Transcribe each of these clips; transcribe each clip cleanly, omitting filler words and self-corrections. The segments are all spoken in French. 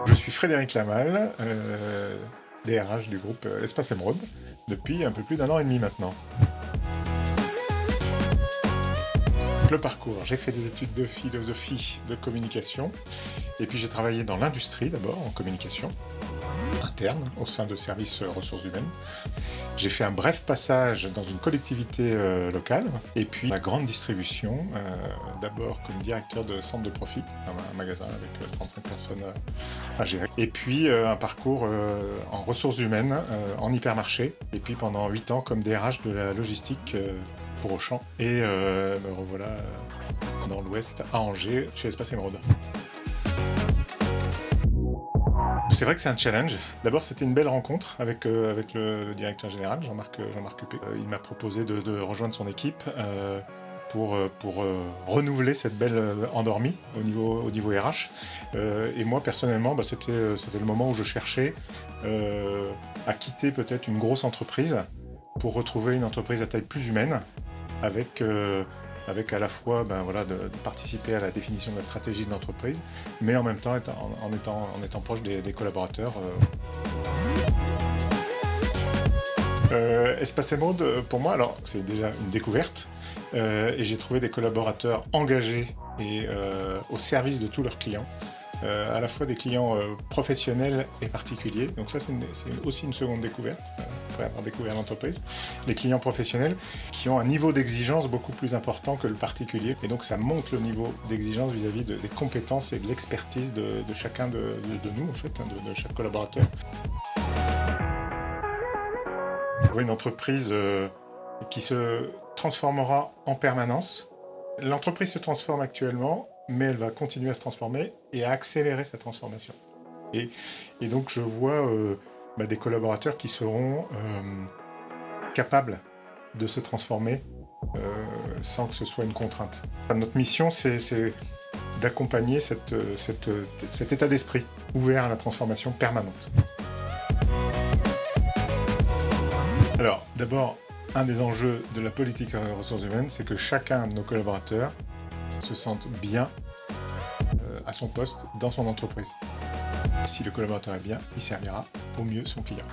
Je suis Frédéric Lamal, DRH du groupe Espace Émeraude, depuis un peu plus d'1 an et demi maintenant. Le parcours, j'ai fait des études de philosophie de communication, et puis j'ai travaillé dans l'industrie d'abord, en communication interne, au sein de services ressources humaines. J'ai fait un bref passage dans une collectivité locale, et puis la grande distribution, d'abord comme directeur de centre de profit, un magasin avec 35 personnes à gérer. Et puis un parcours en ressources humaines, en hypermarché, et puis pendant 8 ans comme DRH de la logistique pour Auchan. Et me revoilà dans l'Ouest, à Angers, chez Espace Émeraude. C'est vrai que c'est un challenge. D'abord, c'était une belle rencontre avec le directeur général, Jean-Marc Huppé. Il m'a proposé de rejoindre son équipe pour renouveler cette belle endormie au niveau RH. Et moi, personnellement, c'était le moment où je cherchais à quitter peut-être une grosse entreprise pour retrouver une entreprise à taille plus humaine, avec à la fois de participer à la définition de la stratégie de l'entreprise, mais en même temps en étant proche des collaborateurs. Espace Émeraude, pour moi, alors c'est déjà une découverte, et j'ai trouvé des collaborateurs engagés et au service de tous leurs clients. À la fois des clients professionnels et particuliers. Donc ça, c'est aussi une seconde découverte, après avoir découvert l'entreprise. Les clients professionnels qui ont un niveau d'exigence beaucoup plus important que le particulier. Et donc ça monte le niveau d'exigence vis-à-vis des compétences et de l'expertise de chacun de nous, en fait, de chaque collaborateur. Je vois une entreprise qui se transformera en permanence. L'entreprise se transforme actuellement, mais elle va continuer à se transformer et à accélérer sa transformation. Et donc je vois des collaborateurs qui seront capables de se transformer sans que ce soit une contrainte. Notre mission, c'est d'accompagner cet état d'esprit ouvert à la transformation permanente. Alors, d'abord, un des enjeux de la politique en ressources humaines, c'est que chacun de nos collaborateurs se sente bien à son poste dans son entreprise. Si le collaborateur est bien, il servira au mieux son client.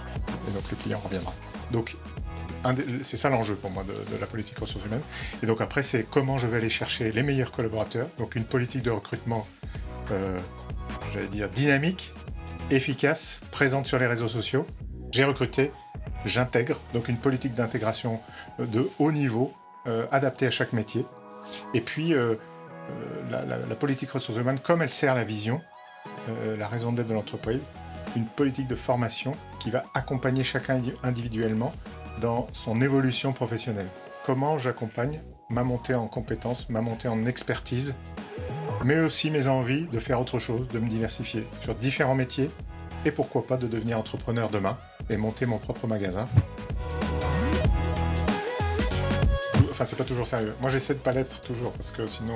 Et donc le client reviendra. Donc c'est ça l'enjeu pour moi de la politique ressources humaines. Et donc après, c'est comment je vais aller chercher les meilleurs collaborateurs. Donc une politique de recrutement, dynamique, efficace, présente sur les réseaux sociaux. J'ai recruté, j'intègre. Donc une politique d'intégration de haut niveau, adaptée à chaque métier. Et puis la politique ressources humaines, comme elle sert la vision, la raison d'être de l'entreprise, une politique de formation qui va accompagner chacun individuellement dans son évolution professionnelle. Comment j'accompagne ma montée en compétences, ma montée en expertise, mais aussi mes envies de faire autre chose, de me diversifier sur différents métiers, et pourquoi pas de devenir entrepreneur demain et monter mon propre magasin. Enfin, c'est pas toujours sérieux. Moi, j'essaie de pas l'être toujours, parce que sinon,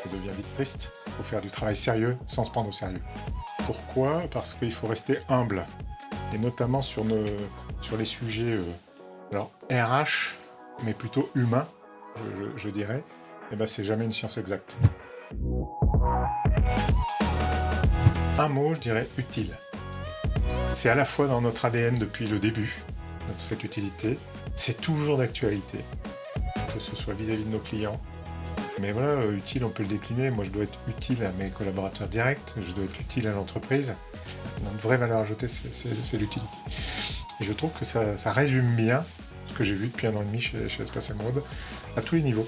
ça devient vite triste. Il faut faire du travail sérieux sans se prendre au sérieux. Pourquoi ? Parce qu'il faut rester humble, et notamment sur les sujets RH, mais plutôt humains, je dirais. Et c'est jamais une science exacte. Un mot, je dirais utile. C'est à la fois dans notre ADN depuis le début, cette utilité. C'est toujours d'actualité, que ce soit vis-à-vis de nos clients. Mais voilà, utile, on peut le décliner. Moi, je dois être utile à mes collaborateurs directs, je dois être utile à l'entreprise. Notre vraie valeur ajoutée, c'est l'utilité. Et je trouve que ça résume bien ce que j'ai vu depuis 1 an et demi chez Espace Émeraude, à tous les niveaux.